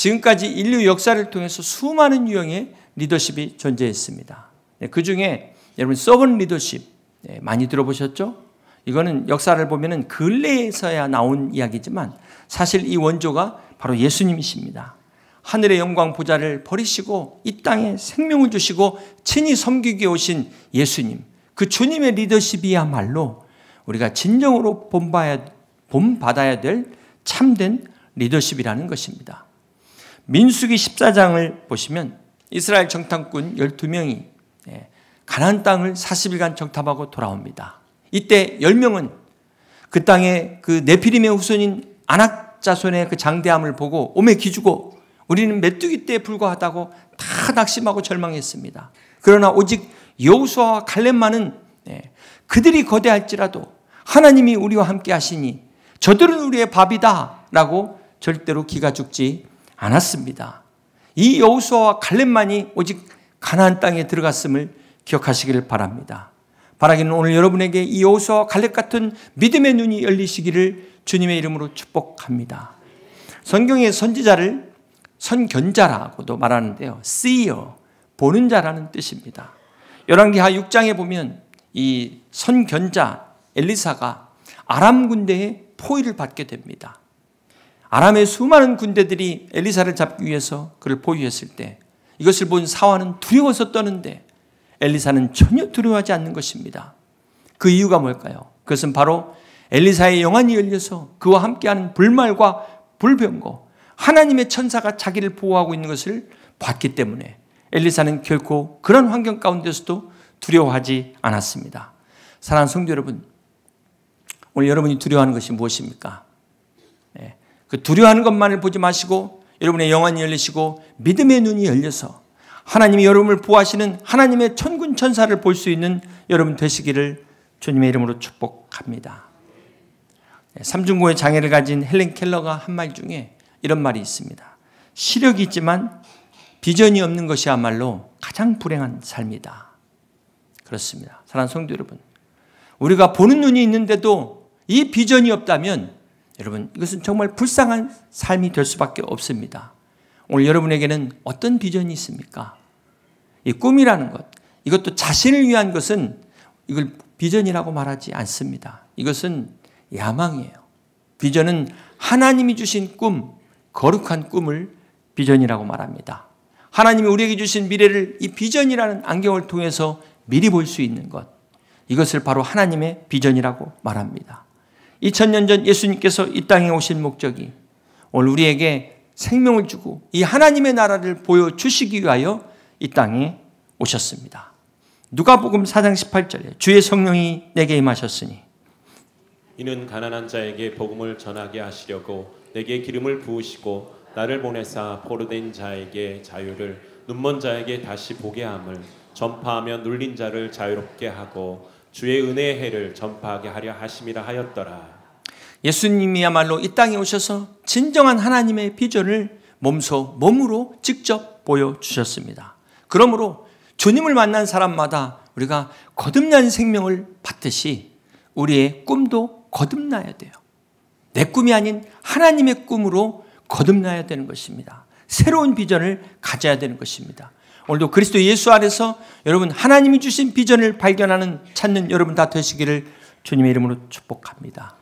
지금까지 인류 역사를 통해서 수많은 유형의 리더십이 존재했습니다. 그 중에 여러분 서번 리더십 많이 들어보셨죠? 이거는 역사를 보면은 근래에서야 나온 이야기지만 사실 이 원조가 바로 예수님이십니다. 하늘의 영광 보좌를 버리시고 이 땅에 생명을 주시고 친히 섬기게 오신 예수님, 그 주님의 리더십이야말로 우리가 진정으로 본받아야 될 참된 리더십이라는 것입니다. 민수기 14장을 보시면 이스라엘 정탐꾼 12명이 가나안 땅을 40일간 정탐하고 돌아옵니다. 이때 10명은 그 땅에 그 네피림의 후손인 아낙 자손의 그 장대함을 보고 오매 기주고 우리는 메뚜기 때에 불과하다고 다 낙심하고 절망했습니다. 그러나 오직 여호수아와 갈렙만은 그들이 거대할지라도 하나님이 우리와 함께 하시니 저들은 우리의 밥이다 라고 절대로 기가 죽지 않았습니다. 이 여호수아와 갈렙만이 오직 가나안 땅에 들어갔음을 기억하시기를 바랍니다. 바라기는 오늘 여러분에게 이 여호수아와 갈렙 같은 믿음의 눈이 열리시기를 주님의 이름으로 축복합니다. 성경의 선지자를 선견자라고도 말하는데요. seer, 보는 자라는 뜻입니다. 열왕기하 6장에 보면 이 선견자 엘리사가 아람 군대의 포위를 받게 됩니다. 아람의 수많은 군대들이 엘리사를 잡기 위해서 그를 포위했을 때 이것을 본 사환은 두려워서 떠는데 엘리사는 전혀 두려워하지 않는 것입니다. 그 이유가 뭘까요? 그것은 바로 엘리사의 영안이 열려서 그와 함께하는 불말과 불병거, 하나님의 천사가 자기를 보호하고 있는 것을 봤기 때문에 엘리사는 결코 그런 환경 가운데서도 두려워하지 않았습니다. 사랑하는 성도 여러분, 오늘 여러분이 두려워하는 것이 무엇입니까? 그 두려워하는 것만을 보지 마시고 여러분의 영안이 열리시고 믿음의 눈이 열려서 하나님이 여러분을 보호하시는 하나님의 천군 천사를 볼 수 있는 여러분 되시기를 주님의 이름으로 축복합니다. 삼중고의 장애를 가진 헬렌 켈러가 한 말 중에 이런 말이 있습니다. 시력이 있지만 비전이 없는 것이야말로 가장 불행한 삶이다. 그렇습니다. 사랑하는 성도 여러분, 우리가 보는 눈이 있는데도 이 비전이 없다면 여러분 이것은 정말 불쌍한 삶이 될 수밖에 없습니다. 오늘 여러분에게는 어떤 비전이 있습니까? 이 꿈이라는 것, 이것도 자신을 위한 것은 이걸 비전이라고 말하지 않습니다. 이것은 야망이에요. 비전은 하나님이 주신 꿈, 거룩한 꿈을 비전이라고 말합니다. 하나님이 우리에게 주신 미래를 이 비전이라는 안경을 통해서 미리 볼 수 있는 것, 이것을 바로 하나님의 비전이라고 말합니다. 2000년 전 예수님께서 이 땅에 오신 목적이 오늘 우리에게 생명을 주고 이 하나님의 나라를 보여주시기 위하여 이 땅에 오셨습니다. 누가복음 4장 18절에 주의 성령이 내게 임하셨으니 이는 가난한 자에게 복음을 전하게 하시려고 내게 기름을 부으시고 나를 보내사 포로된 자에게 자유를 눈먼 자에게 다시 보게 함을 전파하며 눌린 자를 자유롭게 하고 주의 은혜의 해를 전파하게 하려 하심이라 하였더라. 예수님이야말로 이 땅에 오셔서 진정한 하나님의 비전을 몸으로 직접 보여주셨습니다. 그러므로 주님을 만난 사람마다 우리가 거듭난 생명을 받듯이 우리의 꿈도 거듭나야 돼요. 내 꿈이 아닌 하나님의 꿈으로 거듭나야 되는 것입니다. 새로운 비전을 가져야 되는 것입니다. 오늘도 그리스도 예수 안에서 여러분 하나님이 주신 비전을 발견하는 찾는 여러분 다 되시기를 주님의 이름으로 축복합니다.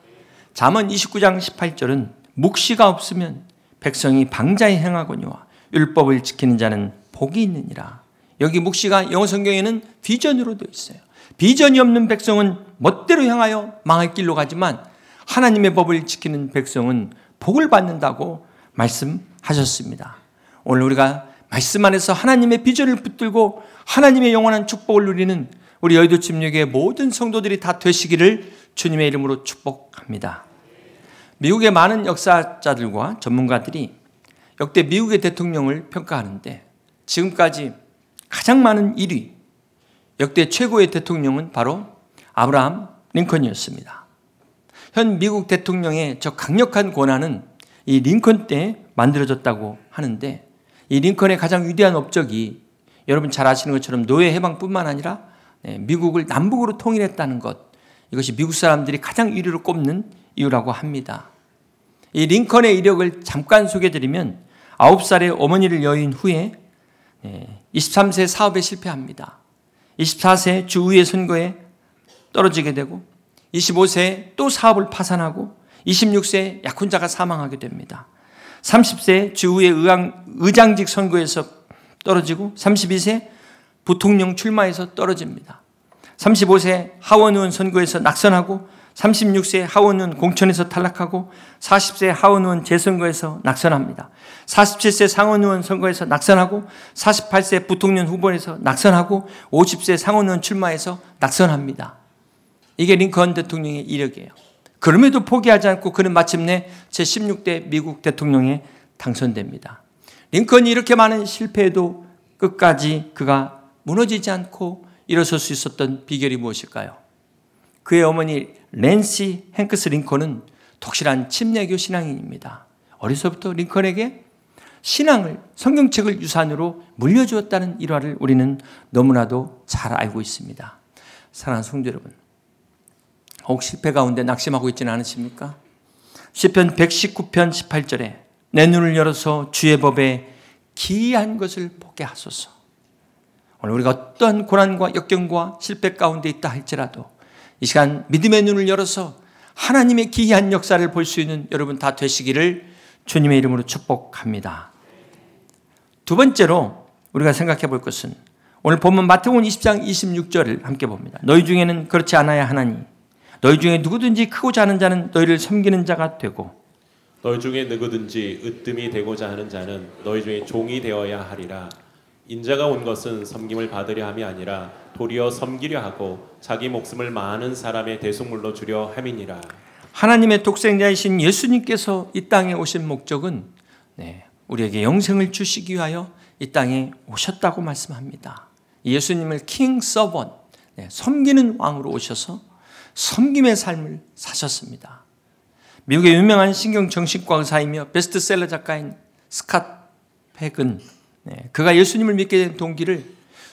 잠언 29장 18절은 묵시가 없으면 백성이 방자에 행하거니와 율법을 지키는 자는 복이 있느니라. 여기 묵시가 영어 성경에는 비전으로 되어 있어요. 비전이 없는 백성은 멋대로 향하여 망할 길로 가지만 하나님의 법을 지키는 백성은 복을 받는다고 말씀하셨습니다. 오늘 우리가 말씀 안에서 하나님의 비전을 붙들고 하나님의 영원한 축복을 누리는 우리 여의도 침략의 모든 성도들이 다 되시기를 주님의 이름으로 축복합니다. 미국의 많은 역사자들과 전문가들이 역대 미국의 대통령을 평가하는데 지금까지 가장 많은 1위, 역대 최고의 대통령은 바로 아브라함 링컨이었습니다. 현 미국 대통령의 저 강력한 권한은 이 링컨 때 만들어졌다고 하는데 이 링컨의 가장 위대한 업적이 여러분 잘 아시는 것처럼 노예 해방뿐만 아니라 미국을 남북으로 통일했다는 것, 이것이 미국 사람들이 가장 1위로 꼽는 이유라고 합니다. 이 링컨의 이력을 잠깐 소개해드리면 9살에 어머니를 여인 후에 23세 사업에 실패합니다. 24세 주의회 선거에 떨어지게 되고 25세에 또 사업을 파산하고 26세에 약혼자가 사망하게 됩니다. 30세 주의회 의장직 선거에서 떨어지고 32세 부통령 출마에서 떨어집니다. 35세 하원의원 선거에서 낙선하고 36세 하원의원 공천에서 탈락하고 40세 하원의원 재선거에서 낙선합니다. 47세 상원의원 선거에서 낙선하고 48세 부통령 후보에서 낙선하고 50세 상원의원 출마에서 낙선합니다. 이게 링컨 대통령의 이력이에요. 그럼에도 포기하지 않고 그는 마침내 제16대 미국 대통령에 당선됩니다. 링컨이 이렇게 많은 실패에도 끝까지 그가 무너지지 않고 일어설 수 있었던 비결이 무엇일까요? 그의 어머니 낸시 행크스 링컨은 독실한 침례교 신앙인입니다. 어려서부터 링컨에게 신앙을, 성경책을 유산으로 물려주었다는 일화를 우리는 너무나도 잘 알고 있습니다. 사랑하는 성도 여러분, 혹 실패 가운데 낙심하고 있지는 않으십니까? 시편 119편 18절에 내 눈을 열어서 주의 법에 기이한 것을 보게 하소서. 오늘 우리가 어떠한 고난과 역경과 실패 가운데 있다 할지라도 이 시간 믿음의 눈을 열어서 하나님의 기이한 역사를 볼 수 있는 여러분 다 되시기를 주님의 이름으로 축복합니다. 두 번째로 우리가 생각해 볼 것은 오늘 본문 마태복음 20장 26절을 함께 봅니다. 너희 중에는 그렇지 않아야 하나니 너희 중에 누구든지 크고자 하는 자는 너희를 섬기는 자가 되고 너희 중에 누구든지 으뜸이 되고자 하는 자는 너희 중에 종이 되어야 하리라. 인자가 온 것은 섬김을 받으려 함이 아니라 도리어 섬기려 하고 자기 목숨을 많은 사람의 대속물로 주려 함이니라. 하나님의 독생자이신 예수님께서 이 땅에 오신 목적은 우리에게 영생을 주시기 위하여 이 땅에 오셨다고 말씀합니다. 예수님을 킹 서번, 섬기는 왕으로 오셔서 섬김의 삶을 사셨습니다. 미국의 유명한 신경 정신과 의사이며 베스트셀러 작가인 스캇 팩은 그가 예수님을 믿게 된 동기를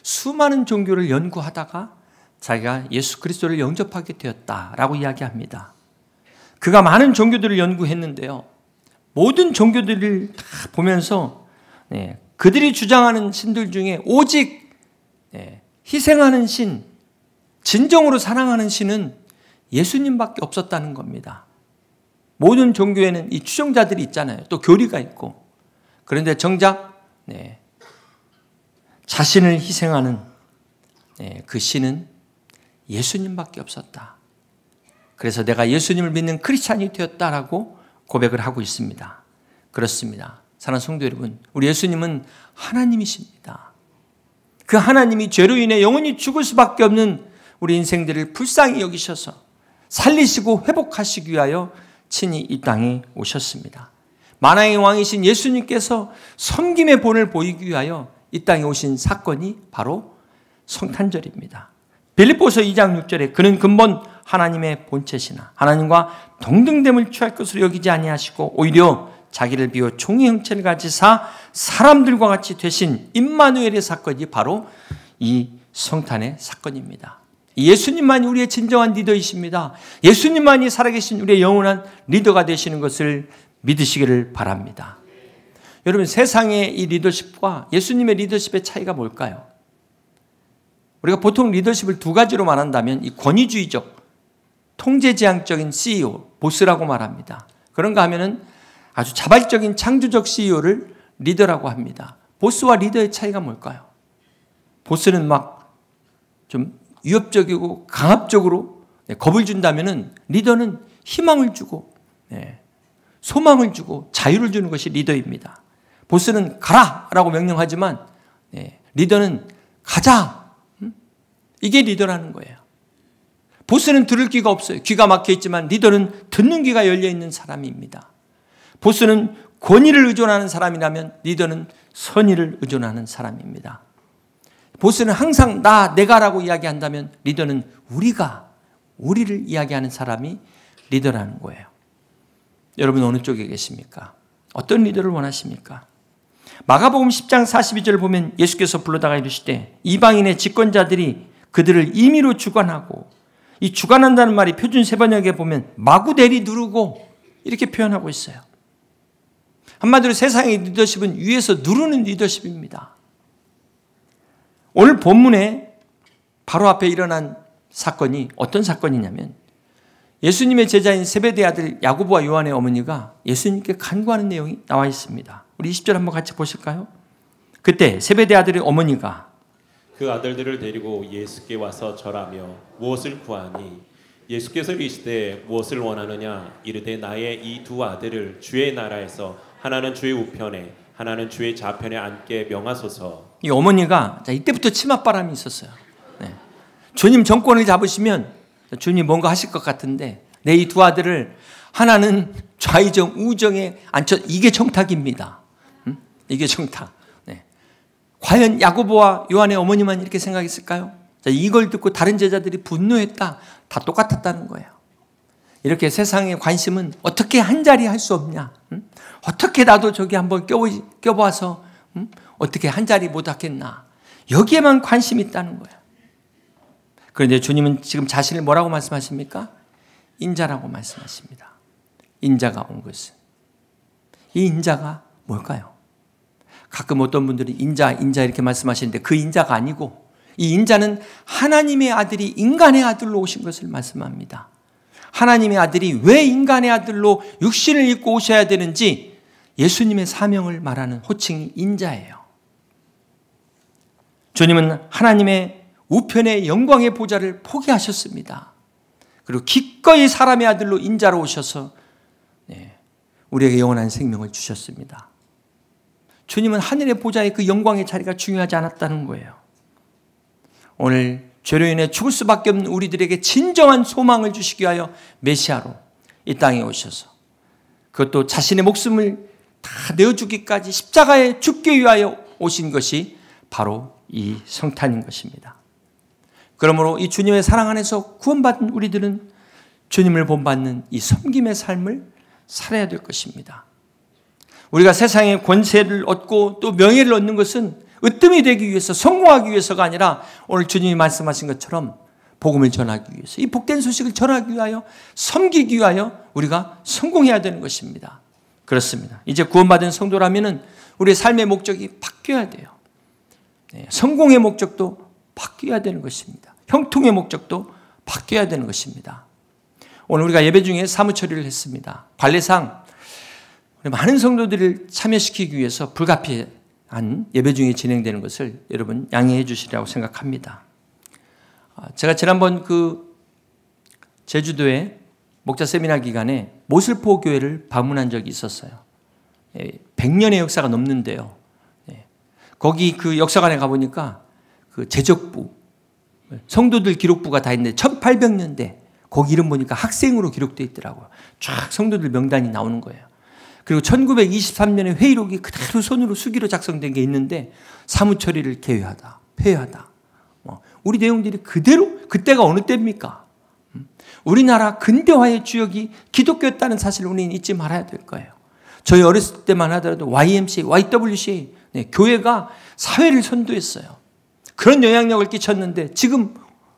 수많은 종교를 연구하다가 자기가 예수 그리스도를 영접하게 되었다라고 이야기합니다. 그가 많은 종교들을 연구했는데요. 모든 종교들을 다 보면서 그들이 주장하는 신들 중에 오직 희생하는 신, 진정으로 사랑하는 신은 예수님밖에 없었다는 겁니다. 모든 종교에는 이 추종자들이 있잖아요. 또 교리가 있고. 그런데 정작 자신을 희생하는 그 신은 예수님밖에 없었다. 그래서 내가 예수님을 믿는 크리스찬이 되었다라고 고백을 하고 있습니다. 그렇습니다. 사랑하는 성도 여러분, 우리 예수님은 하나님이십니다. 그 하나님이 죄로 인해 영원히 죽을 수밖에 없는 우리 인생들을 불쌍히 여기셔서 살리시고 회복하시기 위하여 친히 이 땅에 오셨습니다. 만왕의 왕이신 예수님께서 섬김의 본을 보이기 위하여 이 땅에 오신 사건이 바로 성탄절입니다. 빌립보서 2장 6절에 그는 근본 하나님의 본체시나 하나님과 동등됨을 취할 것으로 여기지 아니하시고 오히려 자기를 비워 종의 형체를 가지사 사람들과 같이 되신 임마누엘의 사건이 바로 이 성탄의 사건입니다. 예수님만이 우리의 진정한 리더이십니다. 예수님만이 살아계신 우리의 영원한 리더가 되시는 것을 믿으시기를 바랍니다. 여러분, 세상의 이 리더십과 예수님의 리더십의 차이가 뭘까요? 우리가 보통 리더십을 두 가지로 말한다면 이 권위주의적, 통제지향적인 CEO, 보스라고 말합니다. 그런가 하면은 아주 자발적인 창조적 CEO를 리더라고 합니다. 보스와 리더의 차이가 뭘까요? 보스는 막 좀 위협적이고 강압적으로 겁을 준다면은 리더는 희망을 주고 소망을 주고 자유를 주는 것이 리더입니다. 보스는 가라라고 명령하지만 리더는 가자. 이게 리더라는 거예요. 보스는 들을 귀가 없어요. 귀가 막혀 있지만 리더는 듣는 귀가 열려 있는 사람입니다. 보스는 권위를 의존하는 사람이라면 리더는 선의를 의존하는 사람입니다. 보스는 항상 내가라고 이야기한다면 리더는 우리를 이야기하는 사람이 리더라는 거예요. 여러분 어느 쪽에 계십니까? 어떤 리더를 원하십니까? 마가복음 10장 42절을 보면 예수께서 불러다가 이르시되 이방인의 집권자들이 그들을 임의로 주관하고, 이 주관한다는 말이 표준 세번역에 보면 마구대리 누르고 이렇게 표현하고 있어요. 한마디로 세상의 리더십은 위에서 누르는 리더십입니다. 오늘 본문에 바로 앞에 일어난 사건이 어떤 사건이냐면 예수님의 제자인 세베대 아들 야고보와 요한의 어머니가 예수님께 간구하는 내용이 나와 있습니다. 우리 20절 한번 같이 보실까요? 그때 세베대 아들의 어머니가 그 아들들을 데리고 예수께 와서 절하며 무엇을 구하니 예수께서 이르시되 무엇을 원하느냐 이르되 나의 이 두 아들을 주의 나라에서 하나는 주의 우편에 하나는 주의 좌편에 앉게 명하소서. 이 어머니가 이때부터 치맛바람이 있었어요. 네. 주님 정권을 잡으시면 주님 뭔가 하실 것 같은데 내 이 두 아들을 하나는 좌의정 우정에 앉혀, 이게 정탁입니다. 이게 정탁. 네. 과연 야고보와 요한의 어머니만 이렇게 생각했을까요? 자, 이걸 듣고 다른 제자들이 분노했다. 다 똑같았다는 거예요. 이렇게 세상의 관심은 어떻게 한 자리 할 수 없냐? 어떻게 나도 저기 한번 껴봐서 어떻게 한 자리 못 하겠나? 여기에만 관심이 있다는 거예요. 그런데 주님은 지금 자신을 뭐라고 말씀하십니까? 인자라고 말씀하십니다. 인자가 온 것은. 이 인자가 뭘까요? 가끔 어떤 분들이 인자 이렇게 말씀하시는데 그 인자가 아니고 이 인자는 하나님의 아들이 인간의 아들로 오신 것을 말씀합니다. 하나님의 아들이 왜 인간의 아들로 육신을 입고 오셔야 되는지 예수님의 사명을 말하는 호칭이 인자예요. 주님은 하나님의 우편의 영광의 보좌를 포기하셨습니다. 그리고 기꺼이 사람의 아들로 인자로 오셔서 우리에게 영원한 생명을 주셨습니다. 주님은 하늘의 보좌의 그 영광의 자리가 중요하지 않았다는 거예요. 오늘 죄로 인해 죽을 수밖에 없는 우리들에게 진정한 소망을 주시기 위하여 메시아로 이 땅에 오셔서 그것도 자신의 목숨을 다 내어주기까지 십자가에 죽기 위하여 오신 것이 바로 이 성탄인 것입니다. 그러므로 이 주님의 사랑 안에서 구원받은 우리들은 주님을 본받는 이 섬김의 삶을 살아야 될 것입니다. 우리가 세상의 권세를 얻고 또 명예를 얻는 것은 으뜸이 되기 위해서 성공하기 위해서가 아니라 오늘 주님이 말씀하신 것처럼 복음을 전하기 위해서 이 복된 소식을 전하기 위하여 섬기기 위하여 우리가 성공해야 되는 것입니다. 그렇습니다. 이제 구원받은 성도라면 우리의 삶의 목적이 바뀌어야 돼요. 성공의 목적도 바뀌어야 되는 것입니다. 형통의 목적도 바뀌어야 되는 것입니다. 오늘 우리가 예배 중에 사무처리를 했습니다. 관례상 많은 성도들을 참여시키기 위해서 불가피한 예배 중에 진행되는 것을 여러분 양해해 주시리라고 생각합니다. 제가 지난번 제주도에 목자 세미나 기간에 모슬포 교회를 방문한 적이 있었어요. 100년의 역사가 넘는데요. 거기 그 역사관에 가보니까 그 제적부, 성도들 기록부가 다 있는데 1800년대 거기 이름 보니까 학생으로 기록되어 있더라고요. 쫙 성도들 명단이 나오는 거예요. 그리고 1923년에 회의록이 그대로 손으로 수기로 작성된 게 있는데 사무처리를 개회하다, 폐회하다. 우리 내용들이 그대로 그때가 어느 때입니까? 우리나라 근대화의 주역이 기독교였다는 사실을 우리는 잊지 말아야 될 거예요. 저희 어렸을 때만 하더라도 YMCA, YWCA 교회가 사회를 선도했어요. 그런 영향력을 끼쳤는데 지금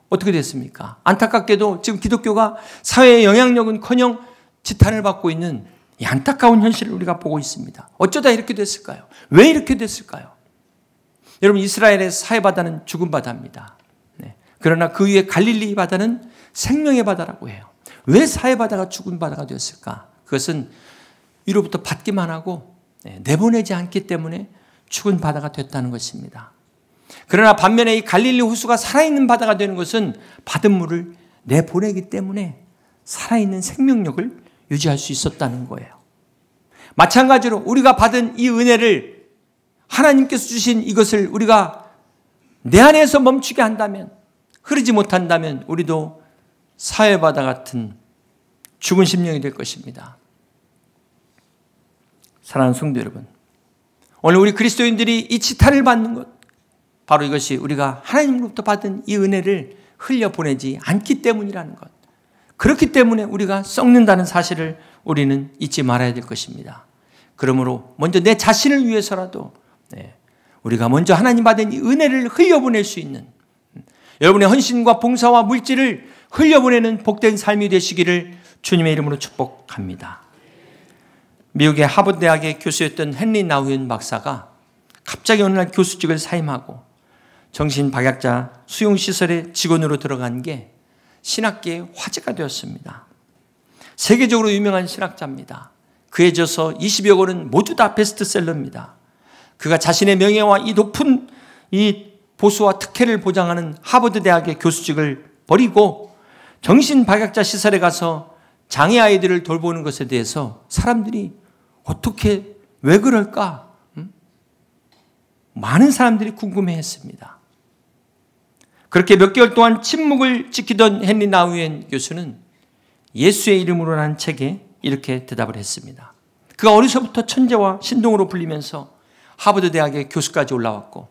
어떻게 됐습니까? 안타깝게도 지금 기독교가 사회의 영향력은커녕 지탄을 받고 있는 이 안타까운 현실을 우리가 보고 있습니다. 어쩌다 이렇게 됐을까요? 왜 이렇게 됐을까요? 여러분 이스라엘의 사해바다는 죽은 바다입니다. 그러나 그 위에 갈릴리 바다는 생명의 바다라고 해요. 왜 사해바다가 죽은 바다가 되었을까? 그것은 위로부터 받기만 하고 내보내지 않기 때문에 죽은 바다가 됐다는 것입니다. 그러나 반면에 이 갈릴리 호수가 살아있는 바다가 되는 것은 받은 물을 내보내기 때문에 살아있는 생명력을 유지할 수 있었다는 거예요. 마찬가지로 우리가 받은 이 은혜를 하나님께서 주신 이것을 우리가 내 안에서 멈추게 한다면, 흐르지 못한다면 우리도 사해바다 같은 죽은 심령이 될 것입니다. 사랑하는 성도 여러분, 오늘 우리 그리스도인들이 이 지탄을 받는 것, 바로 이것이 우리가 하나님으로부터 받은 이 은혜를 흘려보내지 않기 때문이라는 것. 그렇기 때문에 우리가 썩는다는 사실을 우리는 잊지 말아야 될 것입니다. 그러므로 먼저 내 자신을 위해서라도 우리가 먼저 하나님 받은 이 은혜를 흘려보낼 수 있는, 여러분의 헌신과 봉사와 물질을 흘려보내는 복된 삶이 되시기를 주님의 이름으로 축복합니다. 미국의 하버드 대학의 교수였던 헨리 나우엔 박사가 갑자기 어느 날 교수직을 사임하고 정신박약자 수용시설의 직원으로 들어간 게 신학계의 화제가 되었습니다. 세계적으로 유명한 신학자입니다. 그의 저서 20여 권은 모두 다 베스트셀러입니다. 그가 자신의 명예와 이 높은 이 보수와 특혜를 보장하는 하버드 대학의 교수직을 버리고 정신박약자 시설에 가서 장애 아이들을 돌보는 것에 대해서 사람들이 어떻게, 왜 그럴까? 많은 사람들이 궁금해했습니다. 그렇게 몇 개월 동안 침묵을 지키던 헨리 나우엔 교수는 예수의 이름으로라는 책에 이렇게 대답을 했습니다. 그가 어려서부터 천재와 신동으로 불리면서 하버드 대학의 교수까지 올라왔고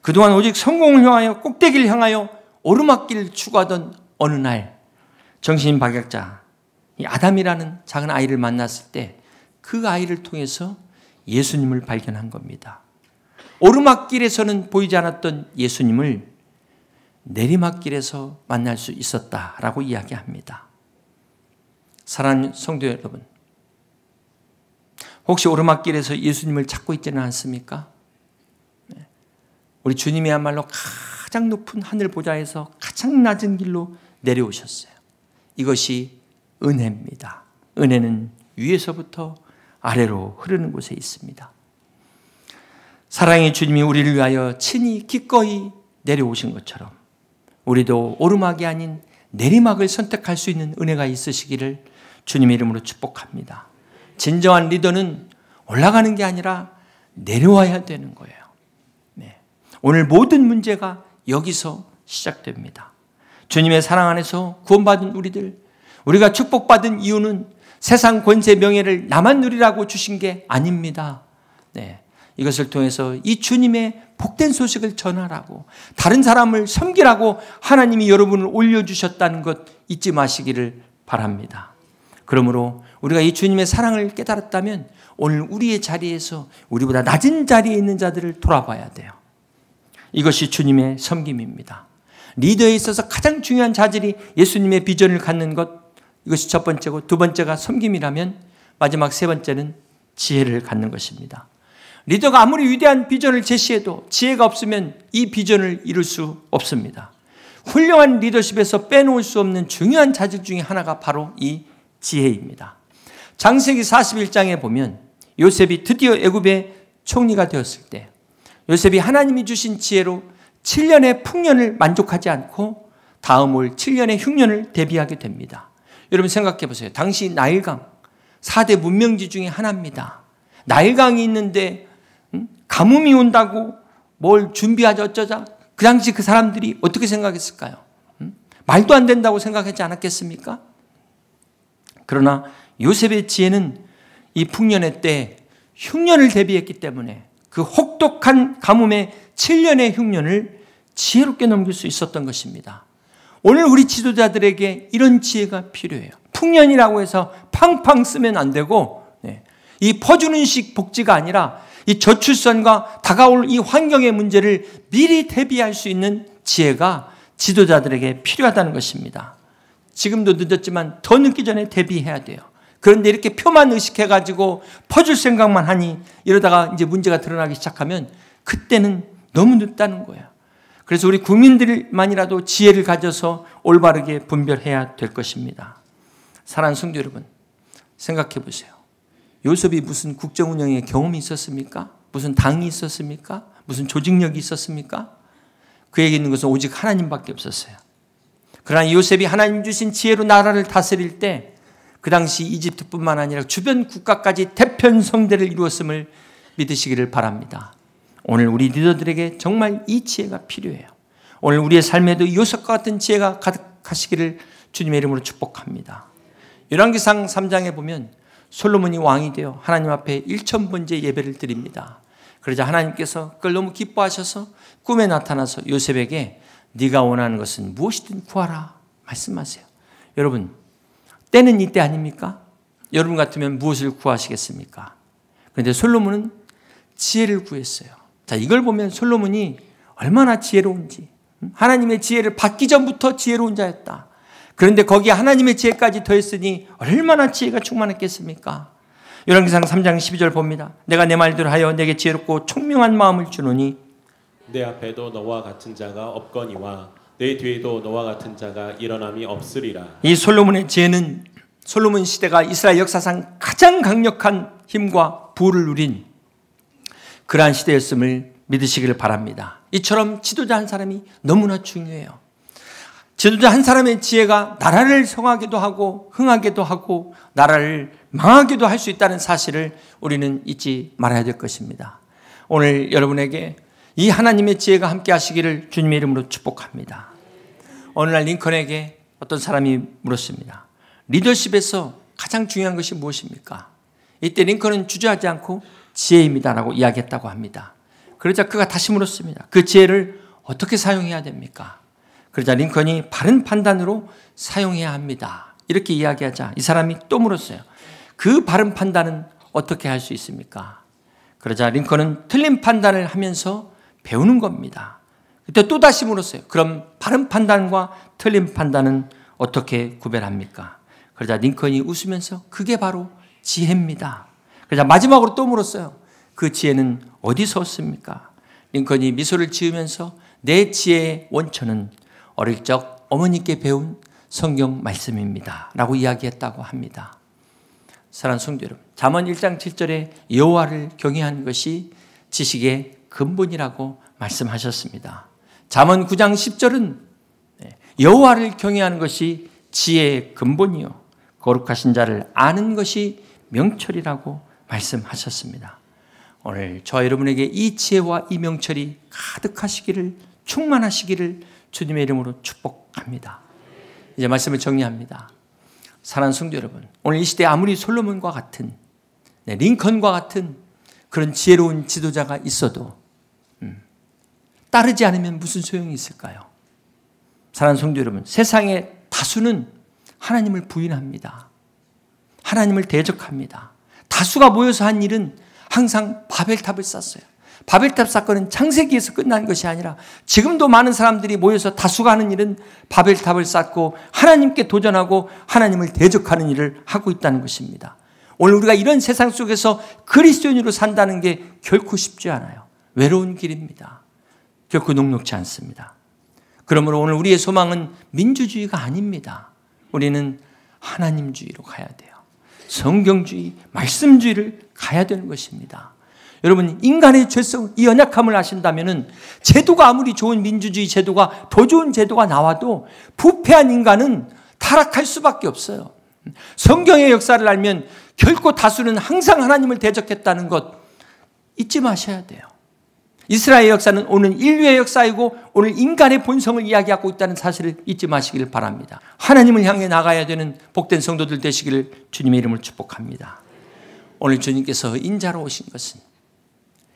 그동안 오직 성공을 향하여 꼭대기를 향하여 오르막길을 추구하던 어느 날 정신박약자 이 아담이라는 작은 아이를 만났을 때 그 아이를 통해서 예수님을 발견한 겁니다. 오르막길에서는 보이지 않았던 예수님을 내리막길에서 만날 수 있었다라고 이야기합니다. 사랑하는 성도 여러분, 혹시 오르막길에서 예수님을 찾고 있지는 않습니까? 우리 주님이야말로 가장 높은 하늘 보좌에서 가장 낮은 길로 내려오셨어요. 이것이 은혜입니다. 은혜는 위에서부터 아래로 흐르는 곳에 있습니다. 사랑의 주님이 우리를 위하여 친히 기꺼이 내려오신 것처럼 우리도 오르막이 아닌 내리막을 선택할 수 있는 은혜가 있으시기를 주님의 이름으로 축복합니다. 진정한 리더는 올라가는 게 아니라 내려와야 되는 거예요. 네. 오늘 모든 문제가 여기서 시작됩니다. 주님의 사랑 안에서 구원받은 우리가 축복받은 이유는 세상 권세 명예를 나만 누리라고 주신 게 아닙니다. 네. 이것을 통해서 이 주님의 복된 소식을 전하라고, 다른 사람을 섬기라고 하나님이 여러분을 올려주셨다는 것 잊지 마시기를 바랍니다. 그러므로 우리가 이 주님의 사랑을 깨달았다면 오늘 우리의 자리에서 우리보다 낮은 자리에 있는 자들을 돌아봐야 돼요. 이것이 주님의 섬김입니다. 리더에 있어서 가장 중요한 자질이 예수님의 비전을 갖는 것, 이것이 첫 번째고, 두 번째가 섬김이라면 마지막 세 번째는 지혜를 갖는 것입니다. 리더가 아무리 위대한 비전을 제시해도 지혜가 없으면 이 비전을 이룰 수 없습니다. 훌륭한 리더십에서 빼놓을 수 없는 중요한 자질 중에 하나가 바로 이 지혜입니다. 창세기 41장에 보면 요셉이 드디어 애굽의 총리가 되었을 때 요셉이 하나님이 주신 지혜로 7년의 풍년을 만족하지 않고 다음 올 7년의 흉년을 대비하게 됩니다. 여러분 생각해 보세요. 당시 나일강 4대 문명지 중에 하나입니다. 나일강이 있는데 가뭄이 온다고 뭘 준비하자 어쩌자, 그 당시 그 사람들이 어떻게 생각했을까요? 말도 안 된다고 생각하지 않았겠습니까? 그러나 요셉의 지혜는 이 풍년의 때 흉년을 대비했기 때문에 그 혹독한 가뭄의 7년의 흉년을 지혜롭게 넘길 수 있었던 것입니다. 오늘 우리 지도자들에게 이런 지혜가 필요해요. 풍년이라고 해서 팡팡 쓰면 안 되고, 이 퍼주는 식 복지가 아니라 이 저출산과 다가올 이 환경의 문제를 미리 대비할 수 있는 지혜가 지도자들에게 필요하다는 것입니다. 지금도 늦었지만 더 늦기 전에 대비해야 돼요. 그런데 이렇게 표만 의식해가지고 퍼줄 생각만 하니 이러다가 이제 문제가 드러나기 시작하면 그때는 너무 늦다는 거예요. 그래서 우리 국민들만이라도 지혜를 가져서 올바르게 분별해야 될 것입니다. 사랑하는 성도 여러분, 생각해 보세요. 요셉이 무슨 국정 운영의 경험이 있었습니까? 무슨 당이 있었습니까? 무슨 조직력이 있었습니까? 그에게 있는 것은 오직 하나님밖에 없었어요. 그러나 요셉이 하나님 주신 지혜로 나라를 다스릴 때 그 당시 이집트뿐만 아니라 주변 국가까지 태평성대를 이루었음을 믿으시기를 바랍니다. 오늘 우리 리더들에게 정말 이 지혜가 필요해요. 오늘 우리의 삶에도 요셉과 같은 지혜가 가득하시기를 주님의 이름으로 축복합니다. 열왕기상 3장에 보면 솔로몬이 왕이 되어 하나님 앞에 1000번째 예배를 드립니다. 그러자 하나님께서 그걸 너무 기뻐하셔서 꿈에 나타나서 요셉에게 네가 원하는 것은 무엇이든 구하라 말씀하세요. 여러분, 때는 이때 아닙니까? 여러분 같으면 무엇을 구하시겠습니까? 그런데 솔로몬은 지혜를 구했어요. 자, 이걸 보면 솔로몬이 얼마나 지혜로운지, 하나님의 지혜를 받기 전부터 지혜로운 자였다. 그런데 거기에 하나님의 지혜까지 더했으니 얼마나 지혜가 충만했겠습니까? 열왕기상 3장 12절 봅니다. 내가 내 말대로 하여 내게 지혜롭고 총명한 마음을 주노니 내 앞에도 너와 같은 자가 없거니와 내 뒤에도 너와 같은 자가 일어남이 없으리라. 이 솔로몬의 지혜는 솔로몬 시대가 이스라엘 역사상 가장 강력한 힘과 부를 누린 그러한 시대였음을 믿으시기를 바랍니다. 이처럼 지도자 한 사람이 너무나 중요해요. 지도자 한 사람의 지혜가 나라를 성하게도 하고 흥하게도 하고 나라를 망하게도 할 수 있다는 사실을 우리는 잊지 말아야 될 것입니다. 오늘 여러분에게 이 하나님의 지혜가 함께 하시기를 주님의 이름으로 축복합니다. 어느 날 링컨에게 어떤 사람이 물었습니다. 리더십에서 가장 중요한 것이 무엇입니까? 이때 링컨은 주저하지 않고 지혜입니다라고 이야기했다고 합니다. 그러자 그가 다시 물었습니다. 그 지혜를 어떻게 사용해야 됩니까? 그러자 링컨이 바른 판단으로 사용해야 합니다. 이렇게 이야기하자 이 사람이 또 물었어요. 그 바른 판단은 어떻게 할 수 있습니까? 그러자 링컨은 틀린 판단을 하면서 배우는 겁니다. 그때 또 다시 물었어요. 그럼 바른 판단과 틀린 판단은 어떻게 구별합니까? 그러자 링컨이 웃으면서 그게 바로 지혜입니다. 그러자 마지막으로 또 물었어요. 그 지혜는 어디서 얻습니까? 링컨이 미소를 지으면서 내 지혜의 원천은 어릴 적 어머니께 배운 성경 말씀입니다 라고 이야기했다고 합니다. 사랑하는 성도 여러분, 잠언 1장 7절에 여호와를 경외하는 것이 지식의 근본이라고 말씀하셨습니다. 잠언 9장 10절은 여호와를 경외하는 것이 지혜의 근본이요 거룩하신 자를 아는 것이 명철이라고 말씀하셨습니다. 오늘 저와 여러분에게 이 지혜와 이 명철이 가득하시기를 충만하시기를 주님의 이름으로 축복합니다. 이제 말씀을 정리합니다. 사랑하는 성도 여러분, 오늘 이 시대에 아무리 솔로몬과 같은 링컨과 같은 그런 지혜로운 지도자가 있어도 따르지 않으면 무슨 소용이 있을까요? 사랑하는 성도 여러분, 세상의 다수는 하나님을 부인합니다. 하나님을 대적합니다. 다수가 모여서 한 일은 항상 바벨탑을 쌓았어요. 바벨탑 사건은 창세기에서 끝난 것이 아니라 지금도 많은 사람들이 모여서 다수가 하는 일은 바벨탑을 쌓고 하나님께 도전하고 하나님을 대적하는 일을 하고 있다는 것입니다. 오늘 우리가 이런 세상 속에서 그리스도인으로 산다는 게 결코 쉽지 않아요. 외로운 길입니다. 결코 녹록지 않습니다. 그러므로 오늘 우리의 소망은 민주주의가 아닙니다. 우리는 하나님주의로 가야 돼요. 성경주의, 말씀주의를 가야 되는 것입니다. 여러분, 인간의 죄성, 이 연약함을 아신다면 제도가 아무리 좋은 민주주의 제도가 더 좋은 제도가 나와도 부패한 인간은 타락할 수밖에 없어요. 성경의 역사를 알면 결코 다수는 항상 하나님을 대적했다는 것 잊지 마셔야 돼요. 이스라엘 역사는 오늘 인류의 역사이고 오늘 인간의 본성을 이야기하고 있다는 사실을 잊지 마시길 바랍니다. 하나님을 향해 나가야 되는 복된 성도들 되시기를 주님의 이름으로 축복합니다. 오늘 주님께서 인자로 오신 것은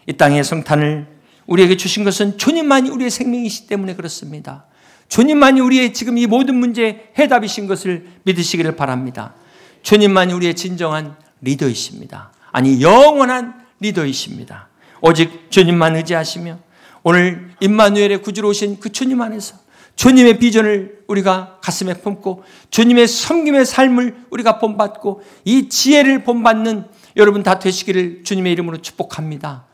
이 땅의 성탄을 우리에게 주신 것은 주님만이 우리의 생명이시기 때문에 그렇습니다. 주님만이 우리의 지금 이 모든 문제의 해답이신 것을 믿으시기를 바랍니다. 주님만이 우리의 진정한 리더이십니다. 아니, 영원한 리더이십니다. 오직 주님만 의지하시며 오늘 임마누엘의 구주로 오신 그 주님 안에서 주님의 비전을 우리가 가슴에 품고 주님의 섬김의 삶을 우리가 본받고 이 지혜를 본받는 여러분 다 되시기를 주님의 이름으로 축복합니다.